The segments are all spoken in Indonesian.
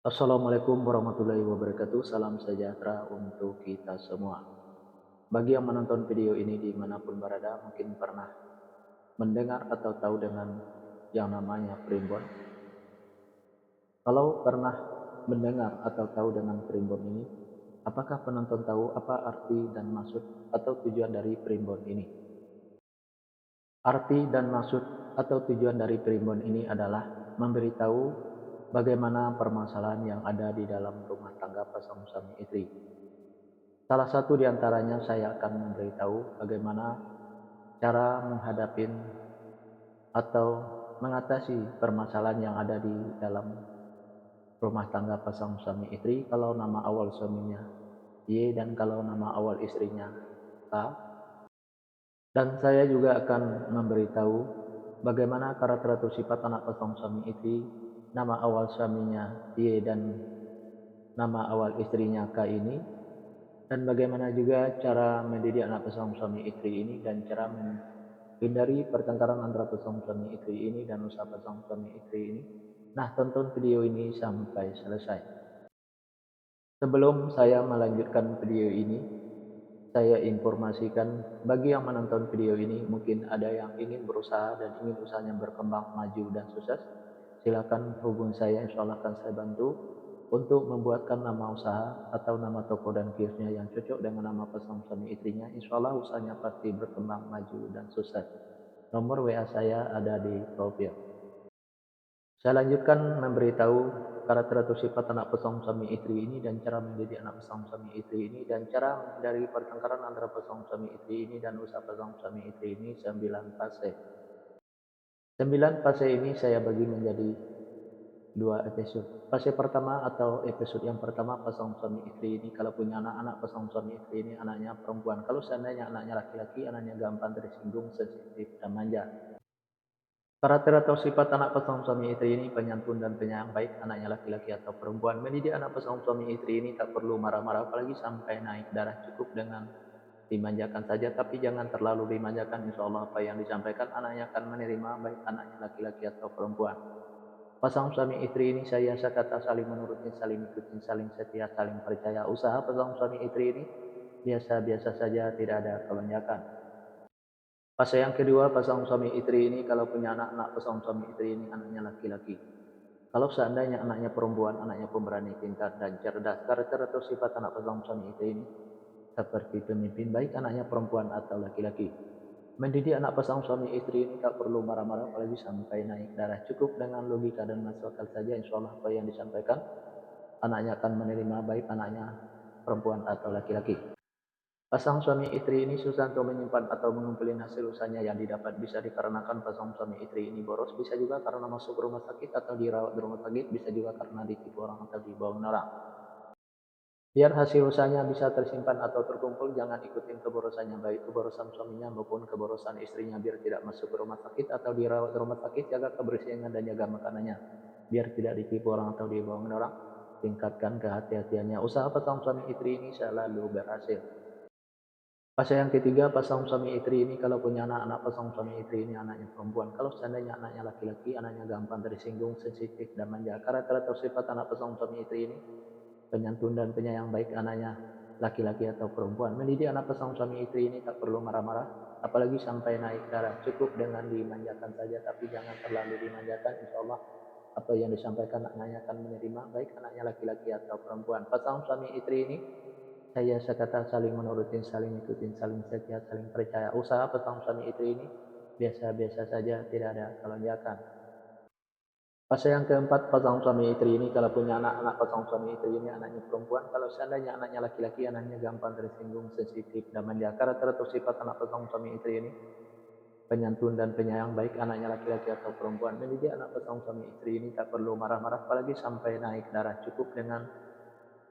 Assalamualaikum warahmatullahi wabarakatuh. Salam sejahtera untuk kita semua. Bagi yang menonton video ini dimanapun berada, mungkin pernah mendengar atau tahu dengan yang namanya primbon. Kalau pernah mendengar atau tahu dengan primbon ini, apakah penonton tahu apa arti dan maksud atau tujuan dari primbon ini? Arti dan maksud atau tujuan dari primbon ini adalah memberitahu bagaimana permasalahan yang ada di dalam rumah tangga pasangan suami istri. Salah satu di antaranya saya akan memberitahu bagaimana cara menghadapi atau mengatasi permasalahan yang ada di dalam rumah tangga pasangan suami istri kalau nama awal suaminya Y dan kalau nama awal istrinya K. Dan saya juga akan memberitahu bagaimana karakter atau sifat anak pasangan suami istri nama awal suaminya Y dan nama awal istrinya K ini, dan bagaimana juga cara mendidik anak pasangan suami istri ini dan cara menghindari pertengkaran antara pasangan suami istri ini dan usaha pasangan suami istri ini. Nah, tonton video ini sampai selesai. Sebelum saya melanjutkan video ini, saya informasikan bagi yang menonton video ini mungkin ada yang ingin berusaha dan ingin usahanya berkembang, maju dan sukses. Silakan hubungi saya, insya Allah akan saya bantu untuk membuatkan nama usaha atau nama toko dan kiosnya yang cocok dengan nama pasangan suami istrinya. Insya Allah usahanya pasti berkembang, maju dan sukses. Nomor WA saya ada di profil. Saya lanjutkan memberitahu karakter atau sifat anak pasangan suami istri ini dan cara mendidik anak pasangan suami istri ini dan cara menghindari pertengkaran antara pasangan suami istri ini dan usaha pasangan suami istri ini 9 fase. 9 fase ini saya bagi menjadi 2 episode. Fase pertama atau episode yang pertama, pasangan suami istri ini kalau punya anak-anak pasangan suami istri ini anaknya perempuan. Kalau seandainya anaknya laki-laki, anaknya gampang tersinggung, sensitif dan manja. Karakter atau sifat anak pasangan suami istri ini penyantun dan penyayang, baik anaknya laki-laki atau perempuan. Mendidik anak pasangan suami istri ini tak perlu marah-marah, apalagi sampai naik darah, cukup dengan dimanjakan saja, tapi jangan terlalu dimanjakan. Insya Allah apa yang disampaikan anaknya akan menerima, baik anaknya laki-laki atau perempuan. Pasangan suami istri ini saya kata saling menuruti, saling ikuti, saling setia, saling percaya. Usaha pasangan suami istri ini biasa-biasa saja, tidak ada kelonjakan. Fase yang kedua, pasangan suami istri ini kalau punya anak-anak pasangan suami istri ini anaknya laki-laki. Kalau seandainya anaknya perempuan, anaknya pemberani, pintar dan cerdas. Karakter atau sifat anak pasangan suami istri ini seperti pemimpin, baik anaknya perempuan atau laki-laki. Mendidik anak pasangan suami istri ini tak perlu marah-marah, apalagi sampai naik darah. Cukup dengan logika dan masuk akal saja, insya Allah apa yang disampaikan anaknya akan menerima, baik anaknya perempuan atau laki-laki. Pasangan suami istri ini susah untuk menyimpan atau mengumpulkan hasil usahanya yang didapat, bisa dikarenakan pasangan suami istri ini boros, bisa juga karena masuk rumah sakit atau dirawat di rumah sakit, bisa juga karena ditipu orang atau dibohongin orang. Biar hasil usahanya bisa tersimpan atau terkumpul, jangan ikutin keborosannya, baik keborosan suaminya maupun keborosan istrinya, biar tidak masuk ke rumah sakit atau dirawat di rumah sakit. Jaga kebersihannya dan jaga makanannya, biar tidak ditipu orang atau dibohongin orang. Tingkatkan kehati-hatiannya. Usaha pasangan suami istri ini selalu berhasil. Fase yang ketiga, pasangan suami istri ini kalau punya anak-anak pasangan suami istri ini anaknya perempuan. Kalau seandainya anaknya laki-laki, anaknya gampang tersinggung, sensitif dan manja. Karakter atau sifat anak pasangan suami istri ini penyantun dan penyayang, baik anaknya laki-laki atau perempuan. Mendidik anak pasangan suami istri ini tak perlu marah-marah, apalagi sampai naik darah. Cukup dengan dimanjakan saja, tapi jangan terlalu dimanjakan. Insya Allah apa yang disampaikan anaknya akan menerima, baik anaknya laki-laki atau perempuan. Pasangan suami istri ini saya sekata saling menurutin, saling ikutin, saling setia, saling percaya. Usaha pasangan suami istri ini biasa-biasa saja, tidak ada kelonjakan. Fase yang keempat, pasangan suami istri ini kalau punya anak-anak pasangan suami istri ini anaknya perempuan. Kalau seandainya anaknya laki-laki, anaknya gampang tersinggung, sensitif dan manja. Karakter atau sifat anak pasangan suami istri ini penyantun dan penyayang, baik anaknya laki-laki atau perempuan. Mendidik anak pasangan suami istri ini tak perlu marah-marah, apalagi sampai naik darah. Cukup dengan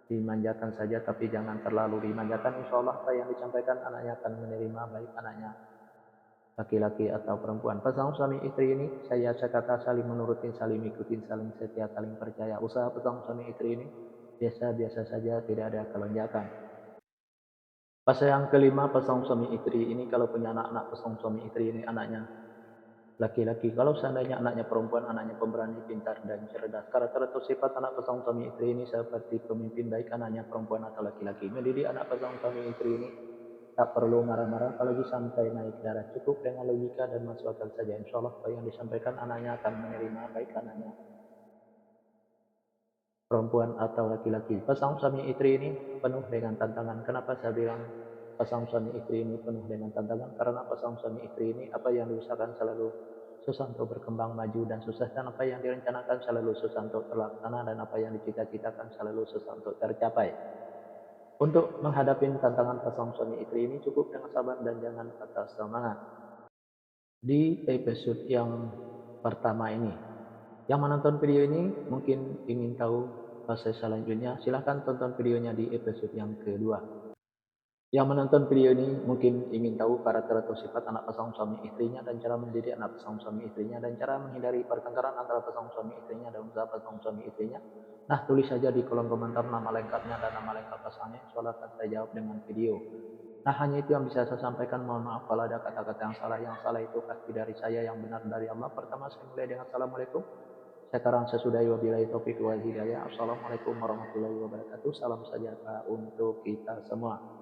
dimanjakan saja, tapi jangan terlalu dimanjakan. Insya Allah apa yang disampaikan anaknya akan menerima, baik anaknya laki-laki atau perempuan. Pasangan suami istri ini saya kata saling menuruti, saling ikutin, saling setia, saling percaya. Usaha pasangan suami istri ini biasa-biasa saja, tidak ada kelonjakan. Fase yang kelima, pasangan suami istri ini kalau punya anak-anak pasangan suami istri ini anaknya laki-laki. Kalau seandainya anaknya perempuan, anaknya pemberani, pintar, dan cerdas. Karakter atau sifat anak pasangan suami istri ini seperti pemimpin baik anaknya perempuan atau laki-laki. Mendidik anak pasangan suami istri ini tak perlu marah-marah, apalagi sampai naik darah. Cukup dengan logika dan masuk akal saja. Insya Allah apa yang disampaikan anaknya akan menerima, baik anaknya perempuan atau laki-laki. Pasangan suami istri ini penuh dengan tantangan. Kenapa saya bilang pasangan suami istri ini penuh dengan tantangan? Karena pasangan suami istri ini apa yang diusahakan selalu susah untuk berkembang maju dan susah, dan apa yang direncanakan selalu susah untuk terlaksana, dan apa yang dicita-citakan selalu susah untuk tercapai. Untuk menghadapi tantangan pasangan suami istri ini cukup dengan sabar dan jangan patah semangat. Di episode yang pertama ini, yang menonton video ini mungkin ingin tahu fase selanjutnya, silahkan tonton videonya di episode yang kedua. Yang menonton video ini mungkin ingin tahu karakter atau sifat anak pasangan suami istrinya dan cara mendidik anak pasangan suami istrinya dan cara menghindari pertengkaran antara pasangan suami istrinya dan usaha pasangan suami istrinya. Nah, tulis saja di kolom komentar nama lengkapnya dan nama lengkap pasangannya. Insyaallah akan saya jawab dengan video. Nah, hanya itu yang bisa saya sampaikan. Mohon maaf kalau ada kata-kata yang salah. Yang salah itu pasti dari saya, yang benar dari Allah. Pertama saya mulai dengan assalamualaikum. Sekarang sesudahi wabillahi taufiq wal hidayah. Assalamualaikum warahmatullahi wabarakatuh. Salam sejahtera untuk kita semua.